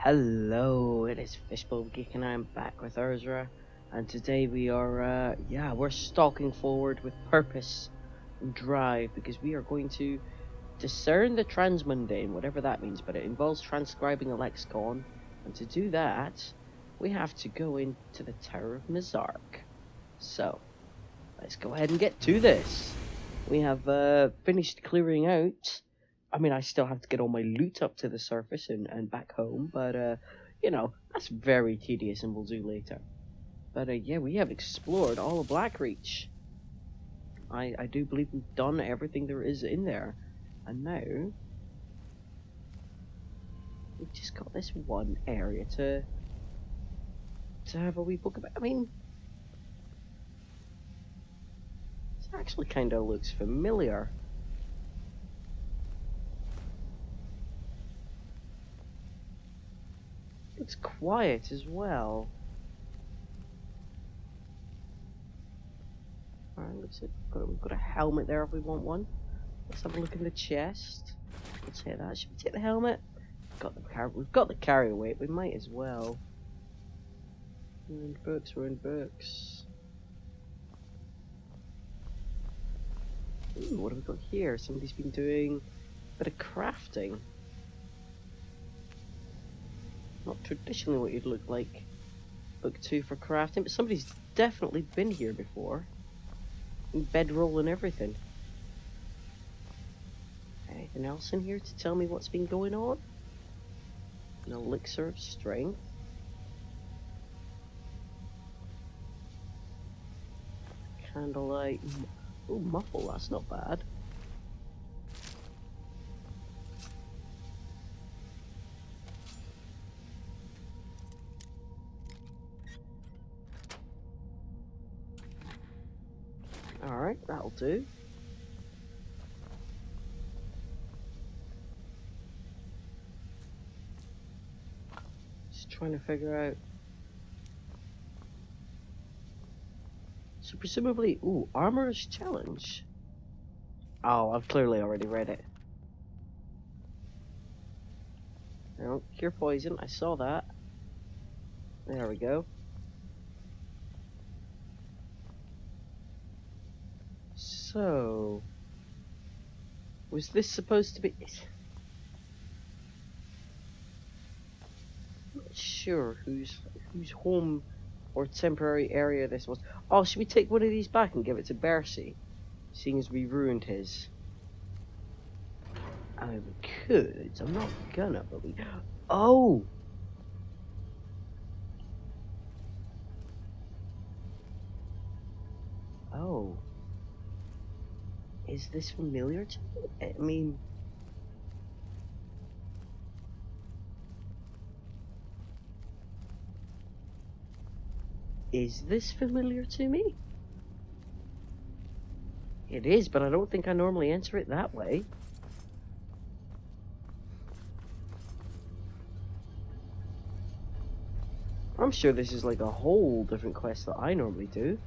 Hello, it is fishbulbgeek and I'm back with Urzra, and today we are, we're stalking forward with purpose and drive because we are going to discern the transmundane, whatever that means, but it involves transcribing a lexicon, and to do that, we have to go into the Tower of Mizark. So, let's go ahead and get to this. We have finished clearing out. I mean, I still have to get all my loot up to the surface and back home, but, you know, that's very tedious and we'll do later. But, yeah, we have explored all of Blackreach. I do believe we've done everything there is in there. And now, we've just got this one area to have a wee book about. I mean, it actually kind of looks familiar. It's quiet as well. Alright, looks like we've got a helmet there if we want one. Let's have a look in the chest. Let's hit that. Should we take the helmet? We've got the carry weight. We might as well. We're in books. We're in books. Ooh, what have we got here? Somebody's been doing a bit of crafting. Not traditionally what you'd look like book 2 for crafting, but somebody's definitely been here before. And bedroll and everything. Anything else in here to tell me what's been going on? An elixir of strength. Candlelight. Oh, muffle, that's not bad. Alright, that'll do. Just trying to figure out. So presumably, ooh, Armorer's Challenge. Oh, I've clearly already read it. No, cure poison, I saw that. There we go. So, was this supposed to be? I'm not sure whose home or temporary area this was. Oh, should we take one of these back and give it to Bercy, seeing as we ruined his? I mean, we could. I'm not gonna, but we. Oh. Oh. Is this familiar to me? I mean... Is this familiar to me? It is, but I don't think I normally enter it that way. I'm sure this is like a whole different quest that I normally do.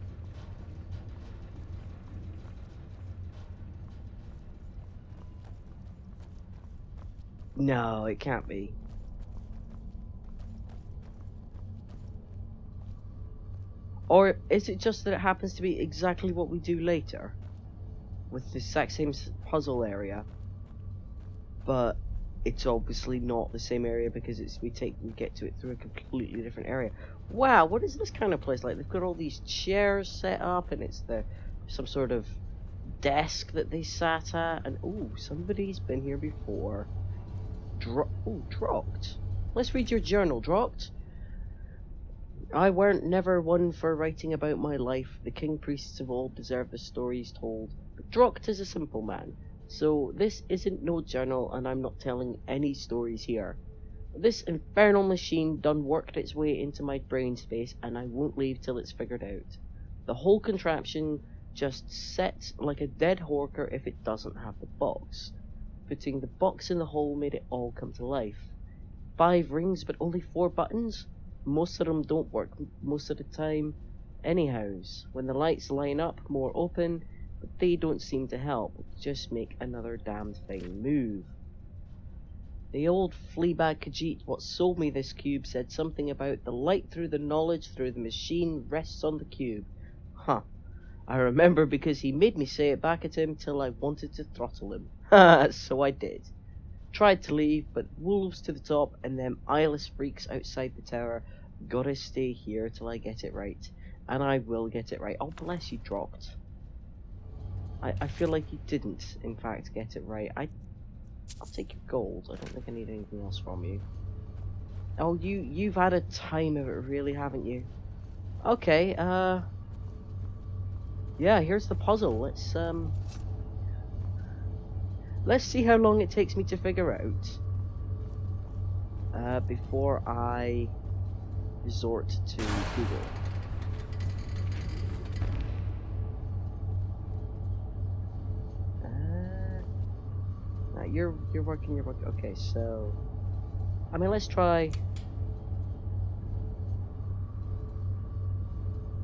No, it can't be. Or is it just that it happens to be exactly what we do later? With the exact same puzzle area. But it's obviously not the same area because we get to it through a completely different area. Wow, what is this kind of place like? They've got all these chairs set up and it's some sort of desk that they sat at, and ooh, somebody's been here before. Drocked. Let's read your journal, Drocked. I weren't never one for writing about my life. The king priests of old deserve the stories told. But Drocked is a simple man, so this isn't no journal, and I'm not telling any stories here. This infernal machine done worked its way into my brain space, and I won't leave till it's figured out. The whole contraption just sets like a dead horker if it doesn't have the box. Putting the box in the hole made it all come to life. 5 rings, but only 4 buttons? Most of them don't work most of the time. Anyhows, when the lights line up, more open, but they don't seem to help. Just make another damned thing move. The old fleabag Khajiit, what sold me this cube, said something about the light through the knowledge through the machine rests on the cube. Huh. I remember because he made me say it back at him till I wanted to throttle him. So I did. Tried to leave, but wolves to the top and them eyeless freaks outside the tower. Gotta stay here till I get it right. And I will get it right. Oh, bless you, dropped. I feel like you didn't, in fact, get it right. I'll take your gold. I don't think I need anything else from you. Oh, you've had a time of it, really, haven't you? Okay, yeah, here's the puzzle. Let's see how long it takes me to figure out. Before I resort to Google. You're working. Okay, so I mean, let's try.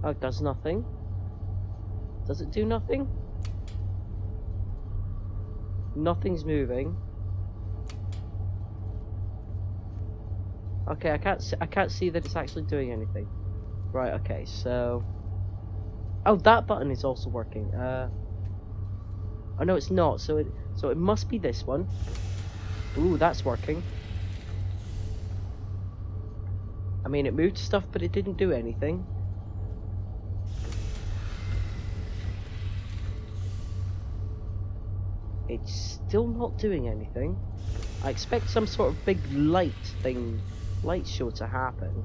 Oh, it does nothing. Does it do nothing? Nothing's moving. Okay, I can't see that it's actually doing anything. Right. Okay, so. Oh, that button is also working. Oh no, it's not. So it must be this one. Ooh, that's working. I mean, it moved stuff, but it didn't do anything. It's still not doing anything. I expect some sort of big light show to happen.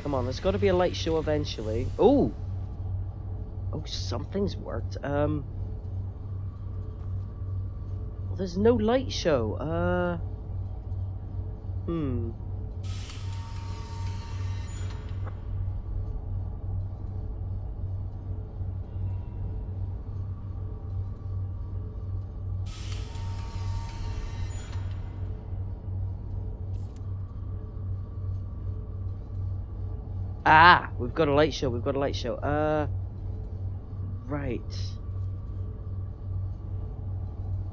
Come on, there's got to be a light show eventually. Oh, something's worked. Well, there's no light show. Ah, we've got a light show. Right.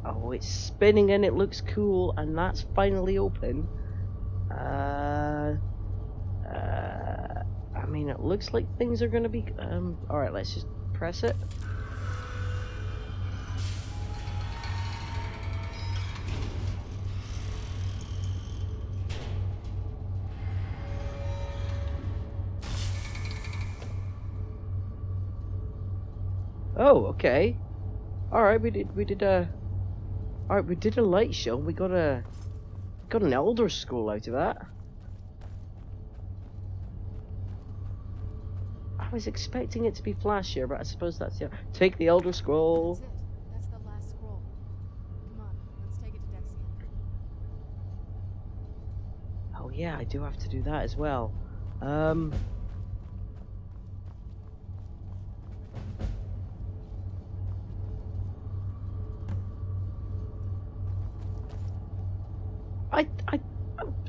Oh, it's spinning and it looks cool, and that's finally open. I mean, it looks like things are gonna be. Alright, let's just press it. Oh, okay. Alright, we did a light show. We got an elder scroll out of that. I was expecting it to be flashier, but I suppose that's it. Take the elder scroll. That's it. That's the last scroll. Come on, let's take it to Dexian. Oh yeah, I do have to do that as well.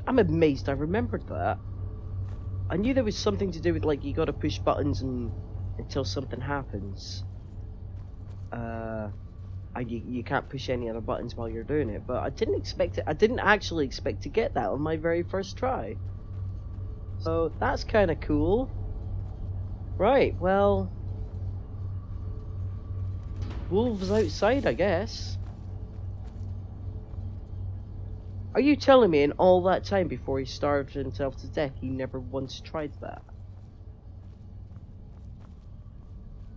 I'm amazed I remembered that. I knew there was something to do with, like, you gotta push buttons until something happens. You can't push any other buttons while you're doing it, but I didn't actually expect to get that on my very first try. So that's kind of cool. Right, well, wolves outside, I guess. Are you telling me in all that time before he starved himself to death, he never once tried that?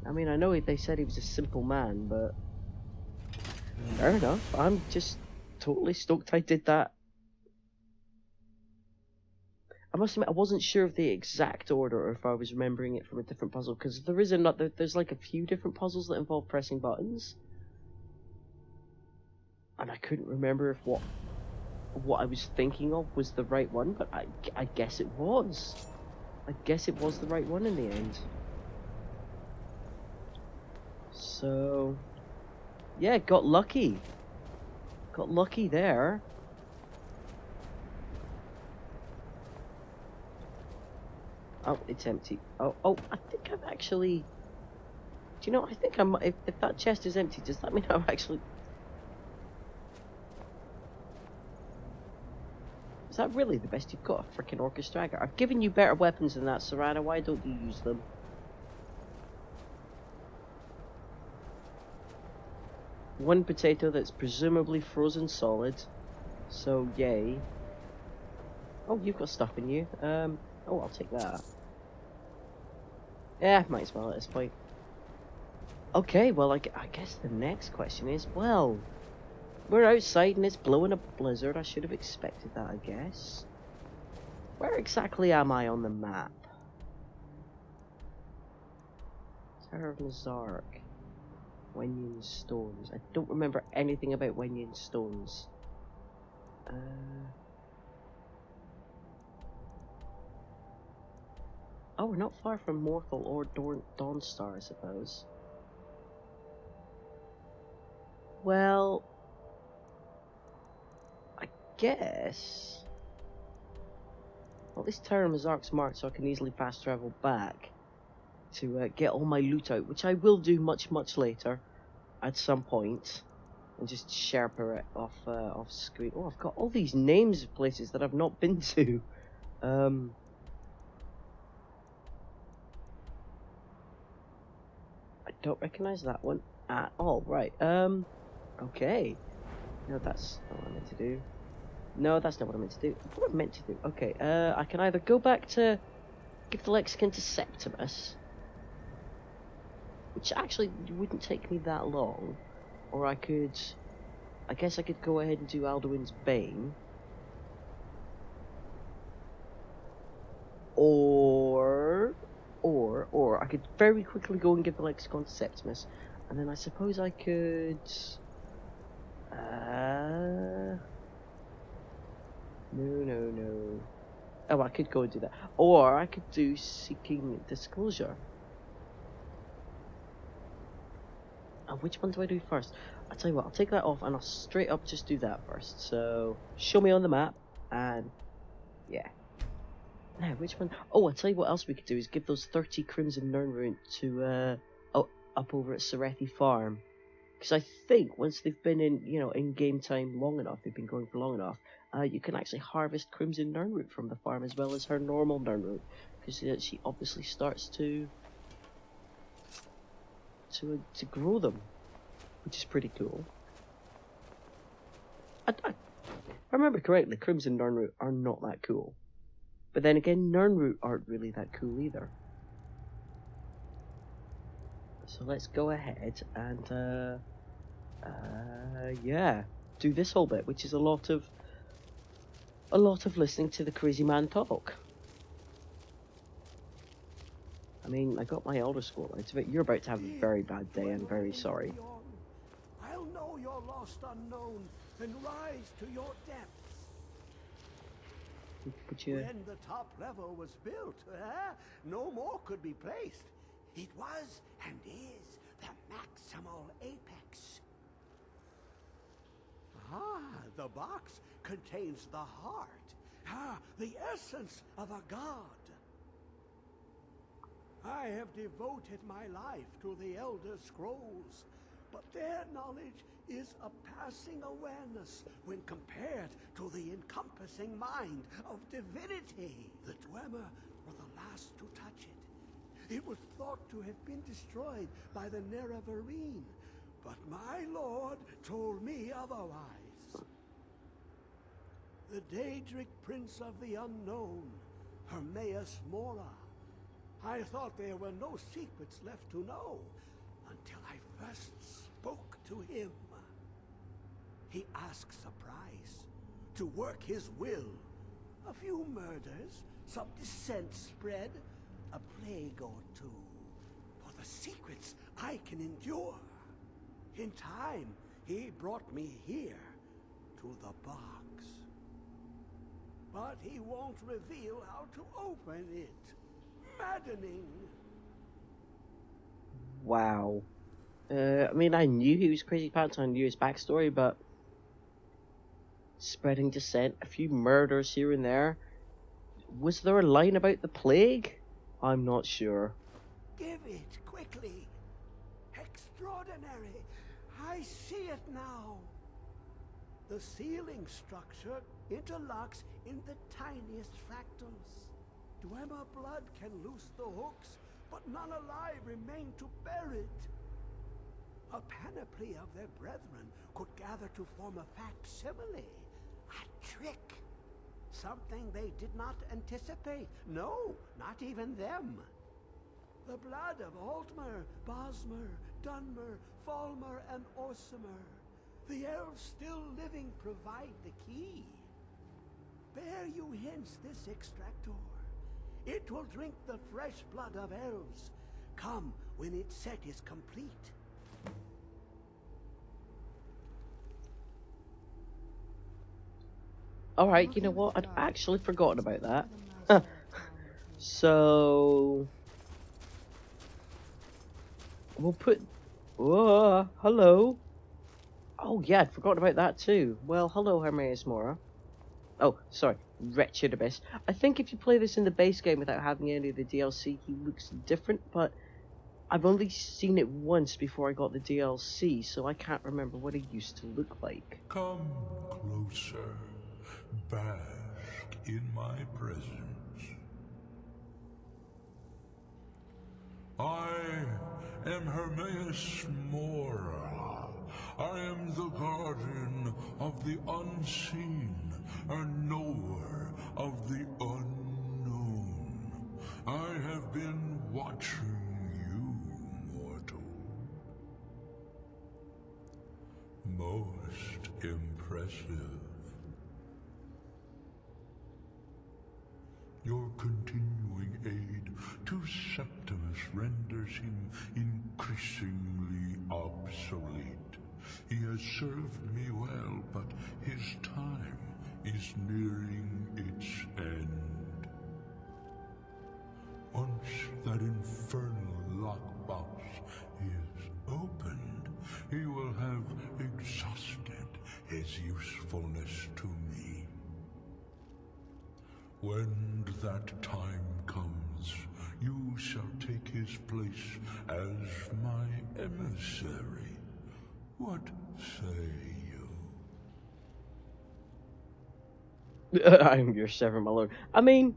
I mean, I know they said he was a simple man, but fair enough. I'm just totally stoked I did that. I must admit, I wasn't sure of the exact order or if I was remembering it from a different puzzle, because there's like a few different puzzles that involve pressing buttons. And I couldn't remember if what I was thinking of was the right one, but I guess it was. I guess it was the right one in the end. So, yeah, got lucky. Got lucky there. Oh, it's empty. Oh, I think I've actually... Do you know, I think if that chest is empty, does that mean I'm actually... Is that really the best you've got? A freaking Orchestrator? I've given you better weapons than that, Serana. Why don't you use them? One potato that's presumably frozen solid. So, yay. Oh, you've got stuff in you. Oh, I'll take that. Yeah, might as well at this point. Okay, well, I guess the next question is, well, we're outside and it's blowing a blizzard. I should have expected that, I guess. Where exactly am I on the map? Tower of Nazark. Wenyan Stones. I don't remember anything about Wenyan Stones. Oh, we're not far from Morthal or Dawnstar, I suppose. Well, I guess... Well, this Tower of Nazark's marked so I can easily fast travel back to get all my loot out, which I will do much later at some point, and just sharper it off screen. Oh, I've got all these names of places that I've not been to. I don't recognize that one at all. Right. Okay. No, that's not what I meant to do. No, that's not what I meant to do. What I meant to do. Okay. I can either go back to give the lexicon to Septimus, which actually wouldn't take me that long, or I guess I could go ahead and do Alduin's Bane, or I could very quickly go and give the lexicon to Septimus, and then I suppose I could, no. Oh, I could go and do that, or I could do Seeking Disclosure. Which one do I do first? I'll tell you what, I'll take that off and I'll straight up just do that first. So, show me on the map, and yeah. Now, which one? Oh, I'll tell you what else we could do is give those 30 Crimson Nirnroot to, up over at Serethi Farm. Because I think once they've been in game time long enough, they've been going for long enough, you can actually harvest Crimson Nirnroot from the farm as well as her normal Nirnroot. Because she obviously starts to grow them, which is pretty cool. I remember correctly, Crimson Nirnroot are not that cool. But then again, Nirnroot aren't really that cool either. So let's go ahead and, yeah, do this whole bit, which is a lot of listening to the crazy man talk. I mean, I got my Elder Scroll. You're about to have a very bad day. I'm very sorry. I'll know your lost unknown and rise to your depths. When the top level was built, no more could be placed. It was and is the maximal apex. The box contains the heart, the essence of a god. I have devoted my life to the Elder Scrolls, but their knowledge is a passing awareness when compared to the encompassing mind of divinity. The Dwemer were the last to touch it. It was thought to have been destroyed by the Nerevarine, but my lord told me otherwise. The Daedric Prince of the Unknown, Hermaeus Mora. I thought there were no secrets left to know until I first spoke to him. He asks a price to work his will. A few murders, some dissent spread, a plague or two. For the secrets I can endure. In time, he brought me here to the box. But he won't reveal how to open it. Maddening. Wow. I mean, I knew he was Crazy Pants, I knew his backstory, but spreading dissent, a few murders here and there. Was there a line about the plague? I'm not sure. Give it quickly. extraordinary. I see it now. The ceiling structure interlocks in the tiniest fractals. Dwemer blood can loose the hooks, but none alive remain to bear it. A panoply of their brethren could gather to form a facsimile, a trick. Something they did not anticipate. No, not even them. The blood of Altmer, Bosmer, Dunmer, Falmer, and Orsimer. The elves still living provide the key. Bear you hence this extractor. It will drink the fresh blood of elves. Come when its set is complete. Alright, you know what? I'd actually forgotten about that. So... we'll put... Whoa, hello. Oh yeah, I'd forgotten about that too. Well, hello, Hermaeus Mora. Oh, sorry, Wretched Abyss. I think if you play this in the base game without having any of the DLC, he looks different, but I've only seen it once before I got the DLC, so I can't remember what he used to look like. Come closer. Bask in my presence. I am Hermaeus Mora. I am the guardian of the unseen, a knower of the unknown. I have been watching you, mortal. Most impressive. Your continuing aid to Septimus renders him increasingly obsolete. He has served me well, but his time is nearing its end. Once that infernal lockbox is opened, he will have exhausted his usefulness to me. When that time comes, you shall take his place as my emissary. What say you? I'm your servant, my lord. I mean,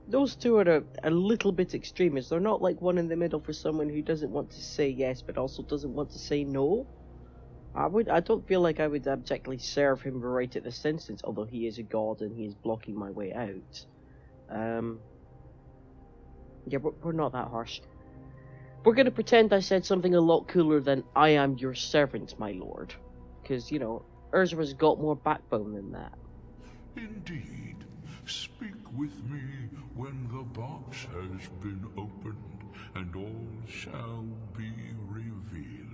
those two are a little bit extremist. They're not like one in the middle for someone who doesn't want to say yes, but also doesn't want to say no. I don't feel like I would abjectly serve him right at this instance, although he is a god and he is blocking my way out. Yeah, we're not that harsh. We're gonna pretend I said something a lot cooler than "I am your servant, my lord," because you know Urzra's got more backbone than that. Indeed. Speak with me when the box has been opened, and all shall be revealed.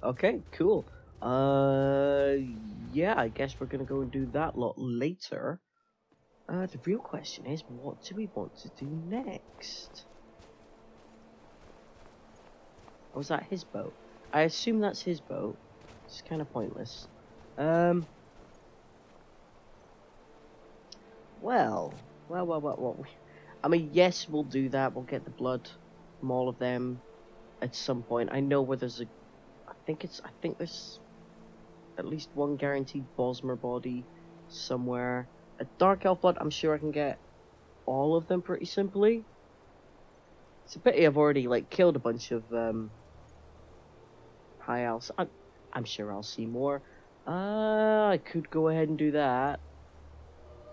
Okay, cool. Yeah, I guess we're gonna go and do that lot later. The real question is, what do we want to do next? Or was that his boat? I assume that's his boat. It's kind of pointless. Well. I mean, yes, we'll do that. We'll get the blood from all of them at some point. I know where there's a... I think there's at least one guaranteed Bosmer body somewhere. A Dark Elf blood, I'm sure I can get all of them pretty simply. It's a pity I've already, like, killed a bunch of, High Elves. I'm sure I'll see more. I could go ahead and do that.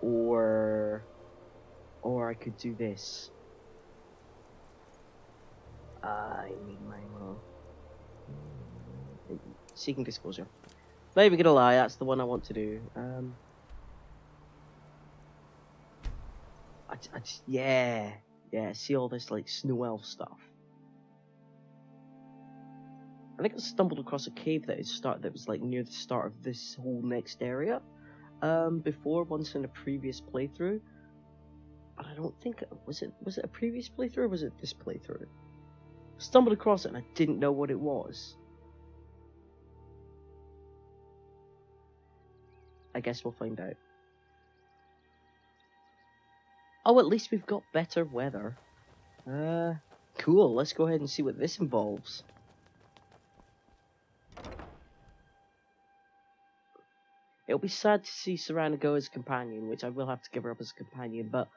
Or I could do this. I need my Seeking Disclosure. Not even gonna lie, that's the one I want to do. Yeah, see all this like snow elf stuff. I think I stumbled across a cave that was like near the start of this whole next area. Before, once in a previous playthrough. But I don't think was it a previous playthrough or was it this playthrough? Stumbled across it and I didn't know what it was. I guess we'll find out. Oh, at least we've got better weather. Cool. Let's go ahead and see what this involves. It'll be sad to see Serana go as a companion, which I will have to give her up as a companion, but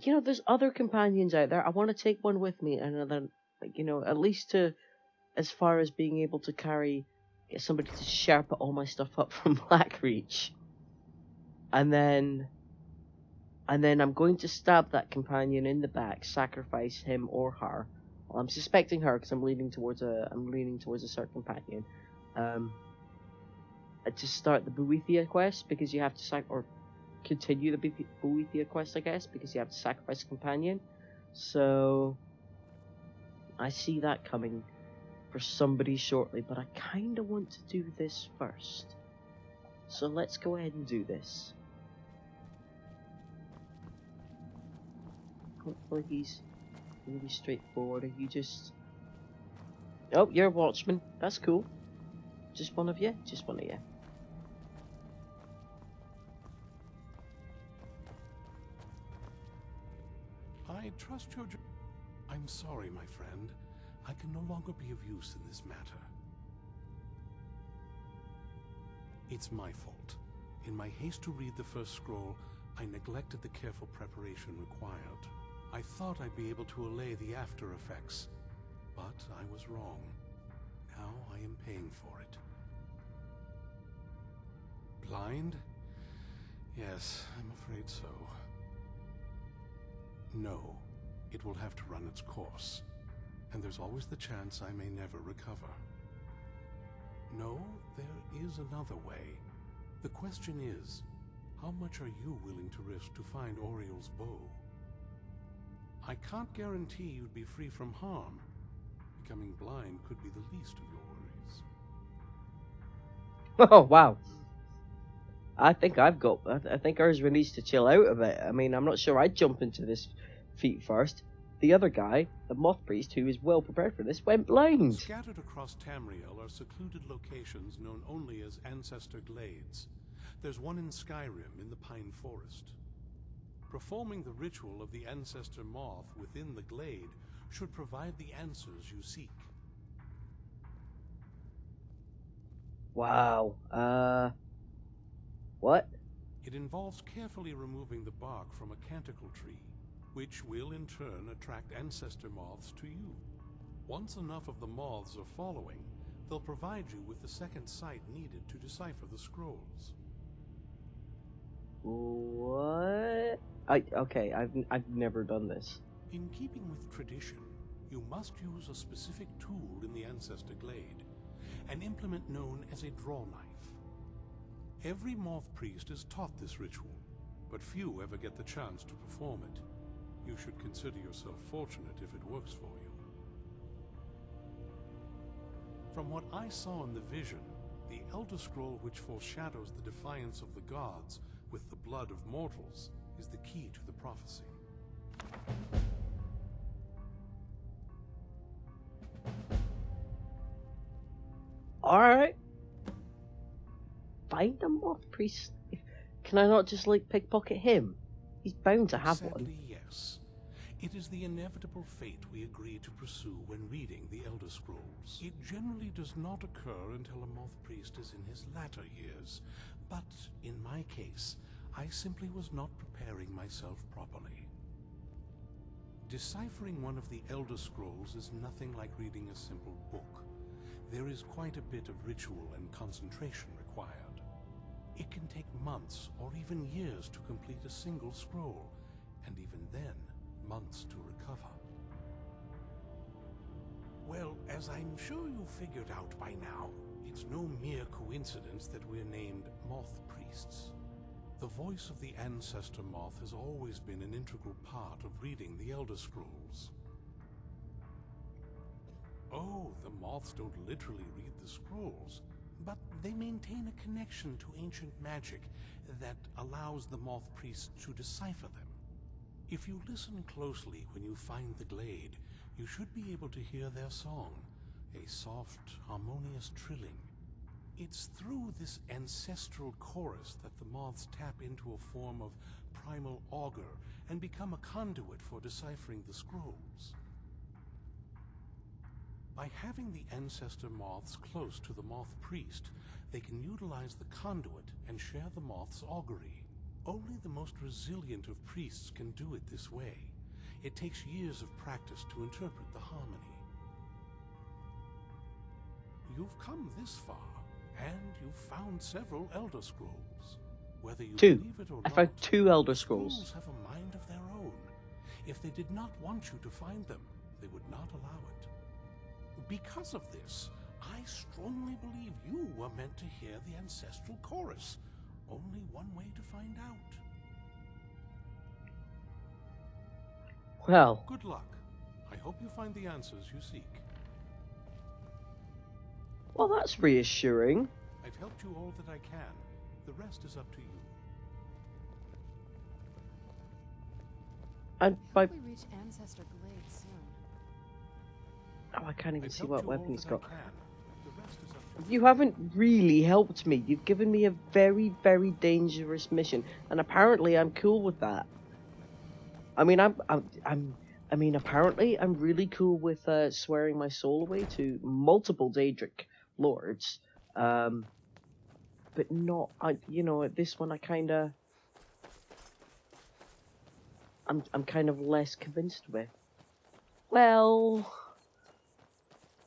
you know, there's other companions out there. I want to take one with me, and then, you know, at least to as far as being able to get somebody to sharpen all my stuff up from Blackreach. And then I'm going to stab that companion in the back, sacrifice him or her. Well, I'm suspecting her because I'm leaning towards a certain companion. To start the Boethia quest, because you have to continue the Boethia quest, I guess, because you have to sacrifice a companion. So I see that coming for somebody shortly, but I kind of want to do this first. So let's go ahead and do this. Hopefully he's really straightforward. Are you just... Oh, you're a watchman. That's cool. Just one of you? Just one of you. I trust your... I'm sorry, my friend. I can no longer be of use in this matter. It's my fault. In my haste to read the first scroll, I neglected the careful preparation required. I thought I'd be able to allay the after effects, but I was wrong. Now I am paying for it. Blind? Yes, I'm afraid so. No, it will have to run its course, and there's always the chance I may never recover. No, there is another way. The question is, how much are you willing to risk to find Oriel's bow? I can't guarantee you'd be free from harm. Becoming blind could be the least of your worries. Oh, wow. I think Urzra needs to chill out a bit. I mean, I'm not sure I'd jump into this feat first. The other guy, the Moth Priest, who is well prepared for this, went blind. Scattered across Tamriel are secluded locations known only as Ancestor Glades. There's one in Skyrim in the Pine Forest. Performing the ritual of the Ancestor Moth within the glade should provide the answers you seek. Wow. What? It involves carefully removing the bark from a canticle tree, which will in turn attract ancestor moths to you. Once enough of the moths are following, they'll provide you with the second sight needed to decipher the scrolls. What? Okay, I've never done this. In keeping with tradition, you must use a specific tool in the Ancestor Glade, an implement known as a draw knife. Every Moth Priest is taught this ritual, but few ever get the chance to perform it. You should consider yourself fortunate if it works for you. From what I saw in the vision, the Elder Scroll which foreshadows the defiance of the gods with the blood of mortals is the key to the prophecy. Alright. Find a Moth Priest. Can I not just, like, pickpocket him? He's bound to have Sadly, one. yes. It is the inevitable fate we agree to pursue when reading the Elder Scrolls. It generally does not occur until a Moth Priest is in his latter years, but in my case, I simply was not preparing myself properly. Deciphering one of the Elder Scrolls is nothing like reading a simple book. There is quite a bit of ritual and concentration required. It can take months or even years to complete a single scroll, and even then, months to recover. Well, as I'm sure you figured out by now, it's no mere coincidence that we're named Moth Priests. The voice of the Ancestor Moth has always been an integral part of reading the Elder Scrolls. Oh, the moths don't literally read the scrolls, but they maintain a connection to ancient magic that allows the Moth Priests to decipher them. If you listen closely when you find the glade, you should be able to hear their song, a soft, harmonious trilling. It's through this ancestral chorus that the moths tap into a form of primal augur and become a conduit for deciphering the scrolls. By having the ancestor moths close to the moth priest, they can utilize the conduit and share the moth's augury. Only the most resilient of priests can do it this way. It takes years of practice to interpret the harmony. You've come this far, and you've found several Elder Scrolls. Whether you believe it or I not, found 2 Elder the Scrolls. have a mind of their own. If they did not want you to find them, they would not allow it. Because of this, I strongly believe you were meant to hear the ancestral chorus. Only one way to find out. Well, Good luck. I hope you find the answers you seek. well, that's reassuring. I've helped you all that I can. The rest is up to you. And by We reach Ancestor Glade soon. I can't even I've see helped what you weapon all he's that got. I can. The rest is up to You haven't really helped me. You've given me a very, very dangerous mission, and apparently I'm cool with that. I mean, apparently I'm really cool with swearing my soul away to multiple Daedric lords, but not. You know, this one I'm kind of less convinced with. Well,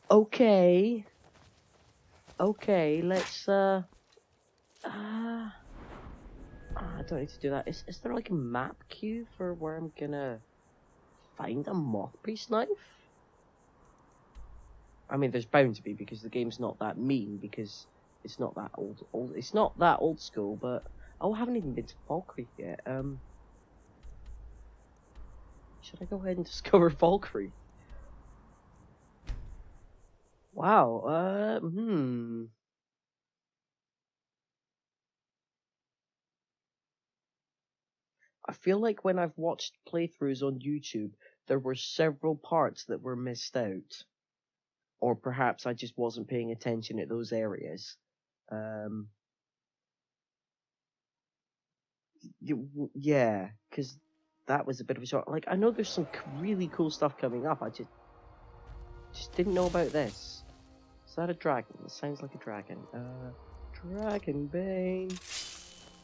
okay. Okay, let's, I don't need to do that. Is there like a map queue for where I'm gonna find a moth priest knife? I mean, there's bound to be, because the game's not that mean, because it's not that old. It's not that old school, but oh, I haven't even been to Valkyrie yet. Should I go ahead and discover Valkyrie? Wow. I feel like when I've watched playthroughs on YouTube, there were several parts that were missed out. Or perhaps I just wasn't paying attention at those areas. Yeah, because that was a bit of a shock. Like, I know there's some really cool stuff coming up, I just didn't know about this. Is that a dragon? It sounds like a dragon. Dragonbane.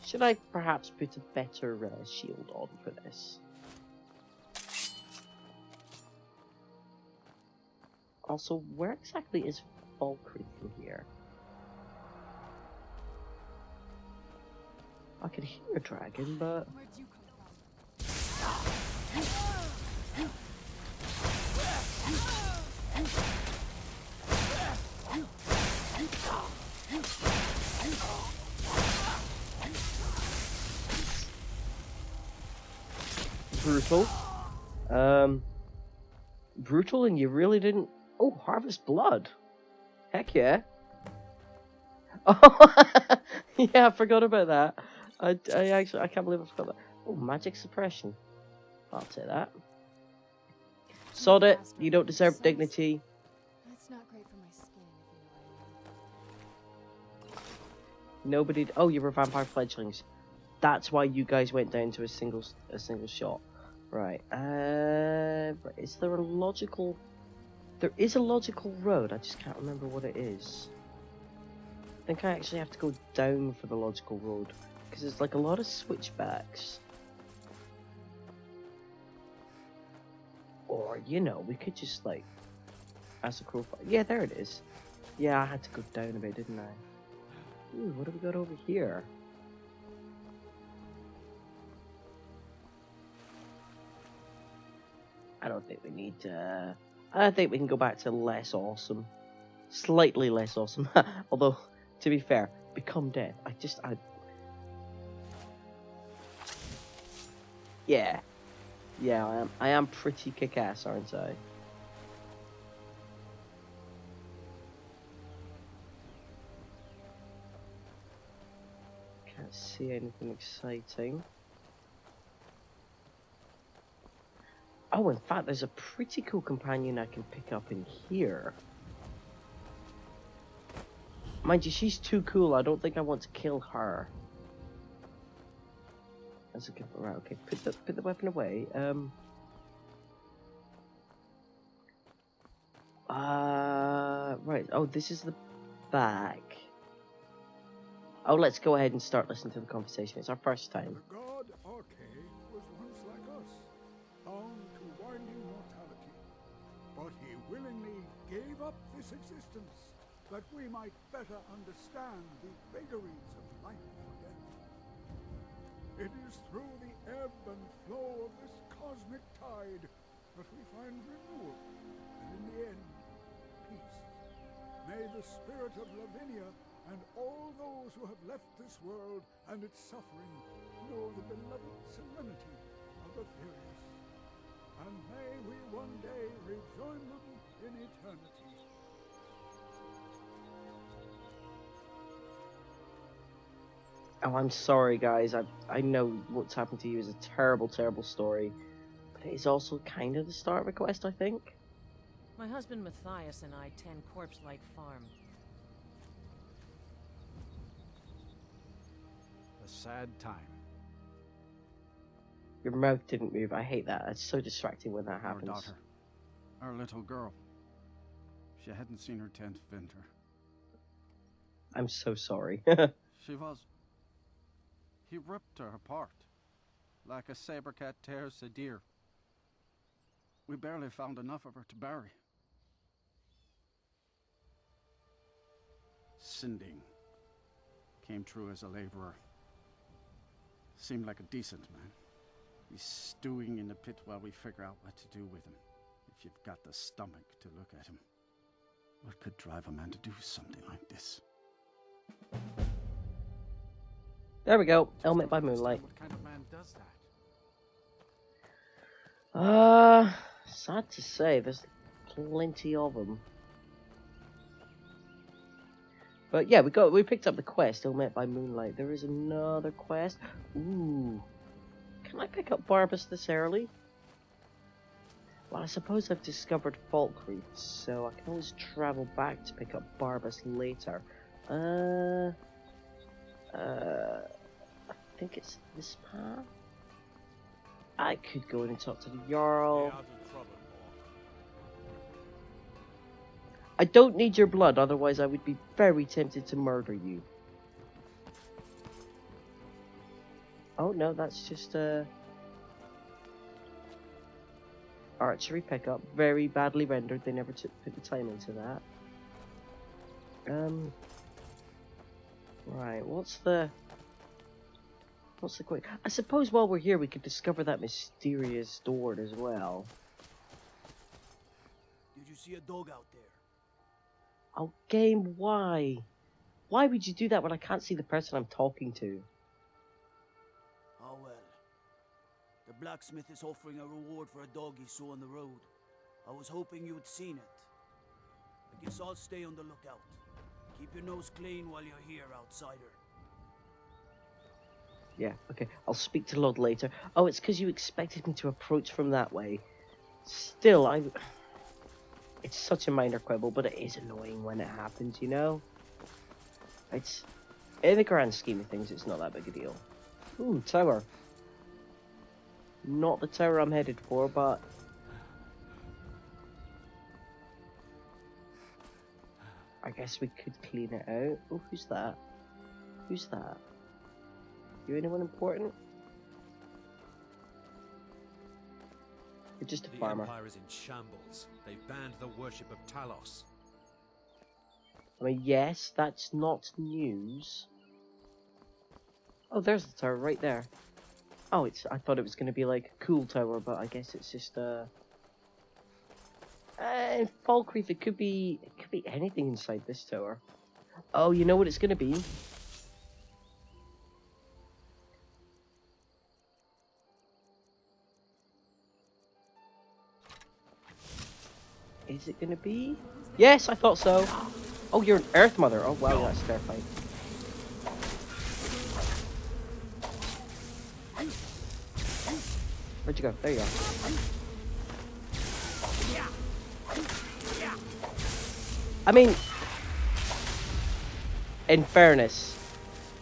Should I perhaps put a better shield on for this? Also, where exactly is Valkyrie from here? I could hear a dragon, but... Where'd you come Brutal. Brutal, and you really didn't... Oh, Harvest Blood. Heck yeah. Oh, yeah, I forgot about that. I can't believe I forgot that. Oh, Magic Suppression. I'll say that. Sod it, you don't deserve dignity. That's not great for my skin, if you know what I mean. Nobody... Oh, you were vampire fledglings. That's why you guys went down to a single shot. Right. Is there a logical... There is a logical road, I just can't remember what it is. I think I actually have to go down for the logical road, because there's like a lot of switchbacks. Or, you know, we could just like, as a crow flies. Yeah, there it is. Yeah, I had to go down a bit, didn't I? Ooh, what have we got over here? I don't think we need to... I think we can go back to less awesome. Slightly less awesome. Although, to be fair, Become Dead. Yeah. Yeah, I am pretty kick-ass, aren't I? Can't see anything exciting. Oh, in fact, there's a pretty cool companion I can pick up in here. Mind you, she's too cool. I don't think I want to kill her. That's a good. Right. Okay. Put the weapon away. Right. Oh, this is the back. Oh, let's go ahead and start listening to the conversation. It's our first time. The god Arcade was once like us, bound to winding mortality. But he willingly gave up this existence, that we might better understand the vagaries of life or death. It is through the ebb and flow of this cosmic tide that we find renewal, and in the end, peace. May the spirit of Lavinia and all those who have left this world and its suffering know the beloved serenity of Aetherius. And may we one day rejoin them in eternity. Oh, I'm sorry, guys. I know what's happened to you is a terrible, terrible story. But it is also kind of the start of a quest, I think. My husband Matthias and I tend Corpse Light Farm. A sad time. Your mouth didn't move. I hate that. It's so distracting when that Our happens. daughter. Our little girl. She hadn't seen her 10th winter. I'm so sorry. She was... He ripped her apart. Like a saber cat tears a deer. We barely found enough of her to bury. Sinding came through as a laborer. Seemed like a decent man. He's stewing in the pit while we figure out what to do with him. If you've got the stomach to look at him. What could drive a man to do something like this? There we go. Helmet by moonlight. What kind of man does that? Sad to say, there's plenty of them. But yeah, we picked up the quest, Ill Met by Moonlight. There is another quest. Ooh. Can I pick up Barbas this early? Well, I suppose I've discovered Falkreath, so I can always travel back to pick up Barbas later. I think it's this path? I could go in and talk to the Jarl. I don't need your blood, otherwise I would be very tempted to murder you. Oh no, that's just archery pickup. Very badly rendered. They never put the time into that. Right, what's the quick? I suppose while we're here we could discover that mysterious door as well. Did you see a dog out there? Oh, game, why? Why would you do that when I can't see the person I'm talking to? Oh well. The blacksmith is offering a reward for a dog he saw on the road. I was hoping you had seen it. I guess I'll stay on the lookout. Keep your nose clean while you're here, outsider. Yeah, okay. I'll speak to Lod later. Oh, it's because you expected me to approach from that way. Still, it's such a minor quibble, but it is annoying when it happens, you know? It's... In the grand scheme of things, it's not that big a deal. Ooh, tower. Not the tower I'm headed for, but... I guess we could clean it out. Oh, who's that? Who's that? You anyone important? You're just a farmer. The Empire is in shambles. They've banned the worship of Talos. I mean, yes, that's not news. Oh, there's the tower right there. Oh, I thought it was going to be like a cool tower, but I guess it's just in Falkreath, it could be anything inside this tower. Oh, you know what it's going to be? Is it going to be? Yes, I thought so. Oh, you're an Earth Mother. Oh, wow, that's terrifying. Where'd you go? There you are. I mean, in fairness,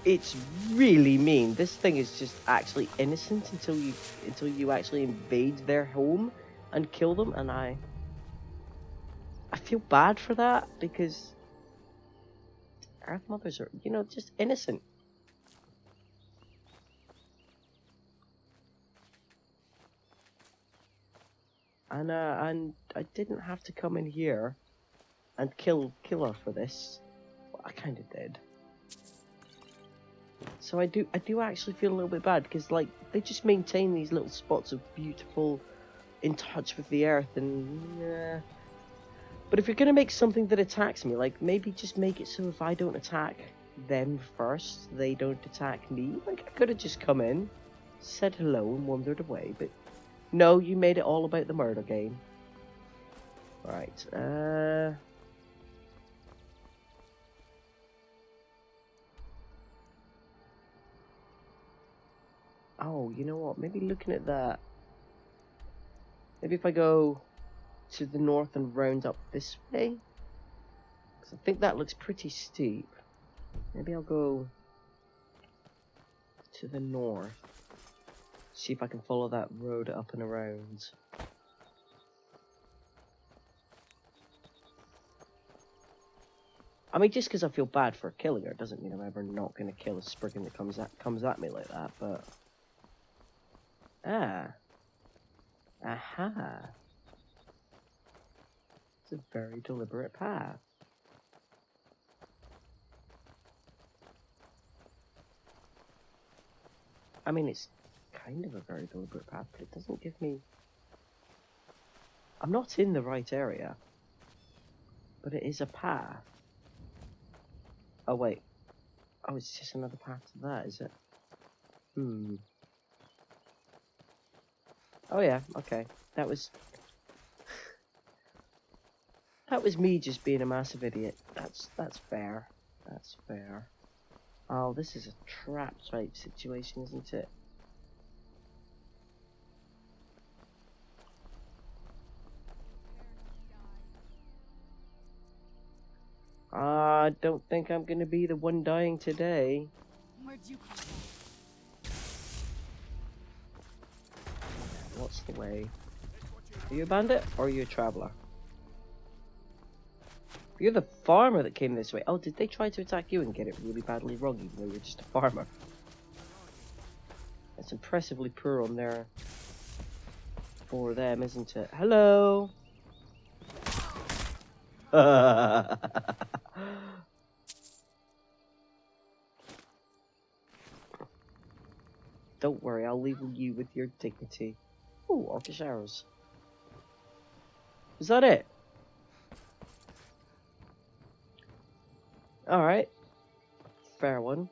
it's really mean. This thing is just actually innocent until you actually invade their home and kill them, and I feel bad for that because Earth Mothers are, you know, just innocent. And I didn't have to come in here and kill her for this. Well, I kind of did. So I do actually feel a little bit bad because, like, they just maintain these little spots of beautiful, in touch with the earth, and but if you're gonna make something that attacks me, like, maybe just make it so if I don't attack them first, they don't attack me. Like, I could have just come in, said hello, and wandered away, but no, you made it all about the murder game. Right, oh, you know what? Maybe looking at that. Maybe if I go to the north and round up this way. Because I think that looks pretty steep. Maybe I'll go to the north. See if I can follow that road up and around. I mean, just because I feel bad for killing her doesn't mean I'm ever not going to kill a Spriggan that comes at me like that, but... Ah. Aha. It's a very deliberate path. I mean, it's kind of a very deliberate path, but it doesn't give me... I'm not in the right area. But it is a path. Oh, wait. Oh, it's just another path to that, is it? Hmm. Oh, yeah, okay. That was me just being a massive idiot. That's fair. That's fair. Oh, this is a trap type situation, isn't it? I don't think I'm gonna be the one dying today. Where'd you come from? What's the way? Are you a bandit or are you a traveller? You're the farmer that came this way. Oh, did they try to attack you and get it really badly wrong even though you're just a farmer? That's impressively poor on there for them, isn't it? Hello! Don't worry, I'll leave you with your dignity. Ooh, orcish arrows. Is that it? Alright. Fair one.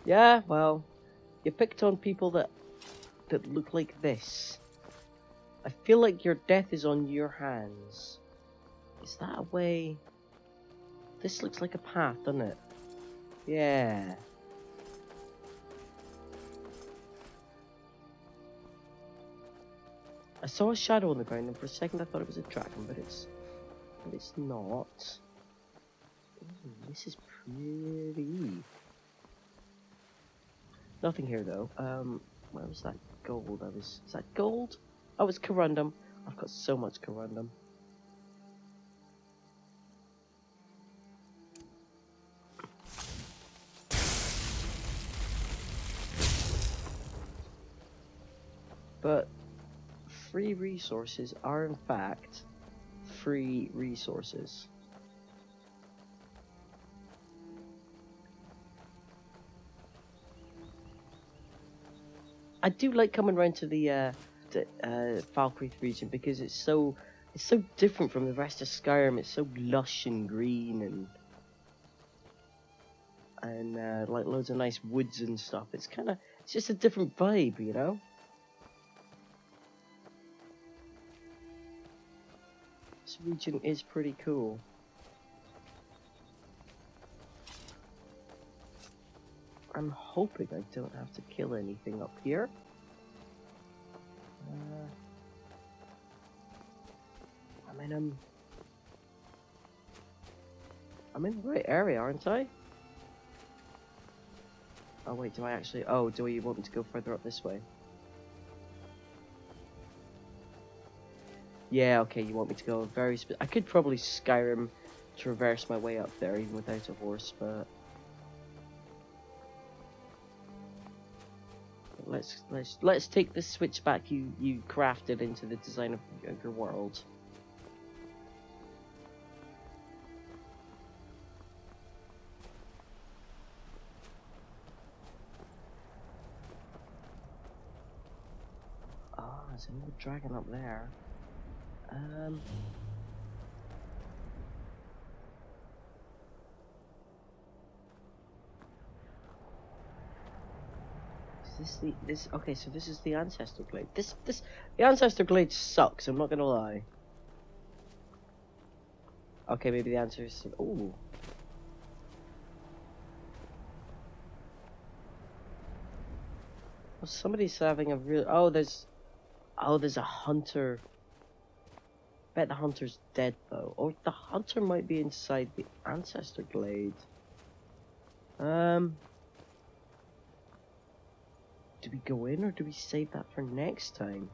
Yeah, well, you picked on people that look like this. I feel like your death is on your hands. Is that a way? This looks like a path, doesn't it? Yeah. I saw a shadow on the ground, and for a second I thought it was a dragon, but it's not. Ooh, this is pretty. Nothing here though. Where was that gold? Is that gold? Oh, it's corundum. I've got so much corundum. But free resources are in fact free resources. I do like coming around to the Falkreath region because it's so different from the rest of Skyrim. It's so lush and green and like loads of nice woods and stuff. It's just a different vibe, you know. This region is pretty cool. I'm hoping I don't have to kill anything up here. I I'm in the right area, aren't I? Oh wait, do I actually? Oh, do you want me to go further up this way? Yeah, okay, you want me to go very I could probably Skyrim traverse my way up there even without a horse, but let's take the switchback you crafted into the design of your world. Ah, there's another dragon up there. Okay, so this is the Ancestor Glade. The Ancestor Glade sucks, I'm not gonna lie. Okay, maybe the answer is ooh. Well, somebody's having a real there's a hunter. Bet the hunter's dead though. Or the hunter might be inside the Ancestor Glade. Do we go in or do we save that for next time?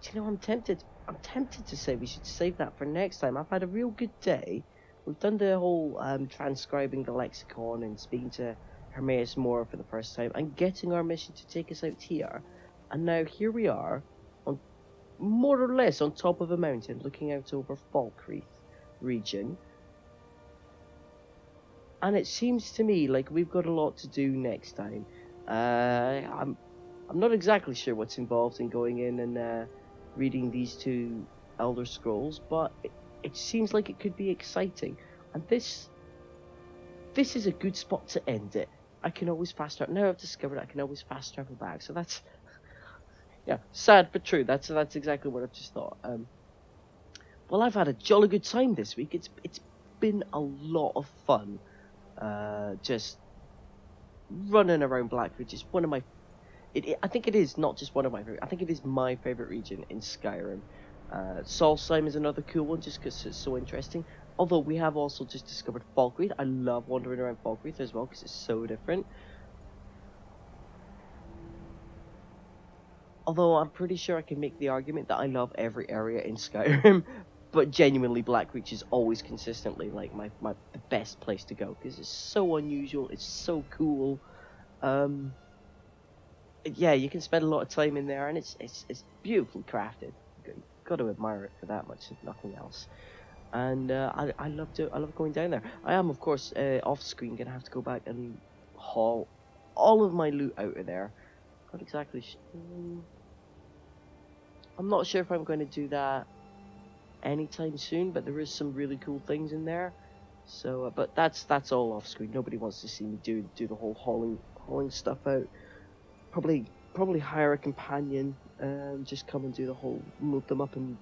Do you know, I'm tempted to say we should save that for next time. I've had a real good day. We've done the whole transcribing the lexicon and speaking to Hermaeus more for the first time and getting our mission to take us out here. And now here we are, on more or less on top of a mountain, looking out over Falkreath region. And it seems to me like we've got a lot to do next time. I'm not exactly sure what's involved in going in and reading these two Elder Scrolls, but it seems like it could be exciting. And this is a good spot to end it. I can always fast travel. Now I've discovered I can always fast travel back. So that's, yeah, sad but true. That's exactly what I've just thought. Well, I've had a jolly good time this week. It's been a lot of fun. Just running around Blackreach is one of my. I think it is not just one of my favorite. I think it is my favorite region in Skyrim. Solstheim is another cool one, just because it's so interesting. Although we have also just discovered Falkreath. I love wandering around Falkreath as well because it's so different. Although I'm pretty sure I can make the argument that I love every area in Skyrim, but genuinely Blackreach is always consistently like the best place to go because it's so unusual. It's so cool. Yeah, you can spend a lot of time in there, and it's beautifully crafted. You've got to admire it for that much, if nothing else. And I love going down there. I am, of course, off screen gonna have to go back and haul all of my loot out of there. Not exactly. I'm not sure if I'm going to do that anytime soon, but there is some really cool things in there. So, but that's all off screen. Nobody wants to see me do the whole hauling stuff out. Probably hire a companion and just come and do the whole load them up and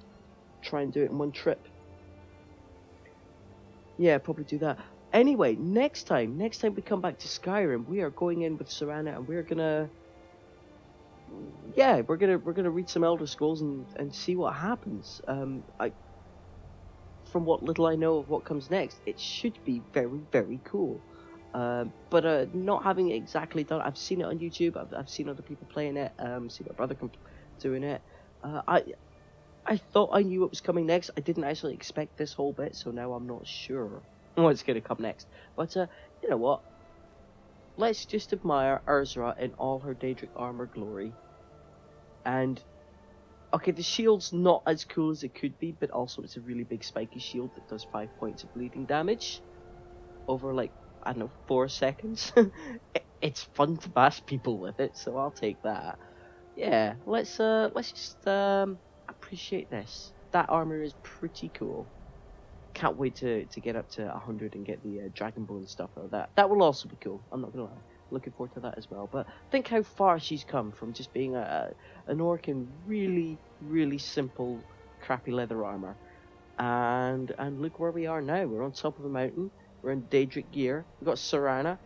try and do it in one trip. Yeah, probably do that. Anyway, next time we come back to Skyrim, we are going in with Serana and we're gonna read some Elder Scrolls and see what happens. From what little I know of what comes next, it should be very, very cool. But not having it exactly done, I've seen it on YouTube. I've seen other people playing it. Seen my brother doing it. I thought I knew what was coming next. I didn't actually expect this whole bit, so now I'm not sure what's going to come next. But you know what? Let's just admire Urzra in all her Daedric armor glory. And okay, the shield's not as cool as it could be, but also it's a really big spiky shield that does 5 points of bleeding damage over like, I don't know, 4 seconds. It's fun to bash people with it, so I'll take that. Yeah, let's just appreciate this. That armor is pretty cool. Can't wait to get up to 100 and get the Dragonbone stuff out of that. That will also be cool, I'm not gonna lie. Looking forward to that as well. But think how far she's come from just being an orc in really, really simple, crappy leather armor. And look where we are now. We're on top of a mountain. We're in Daedric gear. We've got Serana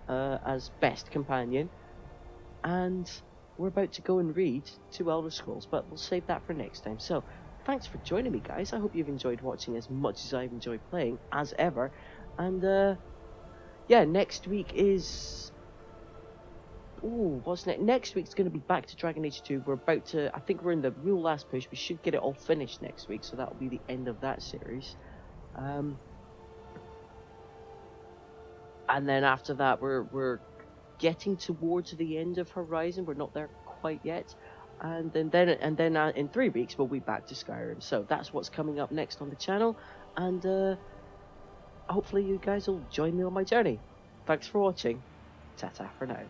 as best companion. And we're about to go and read 2 Elder Scrolls, but we'll save that for next time. So, thanks for joining me, guys. I hope you've enjoyed watching as much as I've enjoyed playing, as ever. And yeah, next week is... Ooh, what's next? Next week's going to be back to Dragon Age 2. We're about to... I think we're in the real last push. We should get it all finished next week, so that'll be the end of that series. And then after that, we're getting towards the end of Horizon. We're not there quite yet. And then in 3 weeks, we'll be back to Skyrim. So that's what's coming up next on the channel. And hopefully you guys will join me on my journey. Thanks for watching. Ta-ta for now.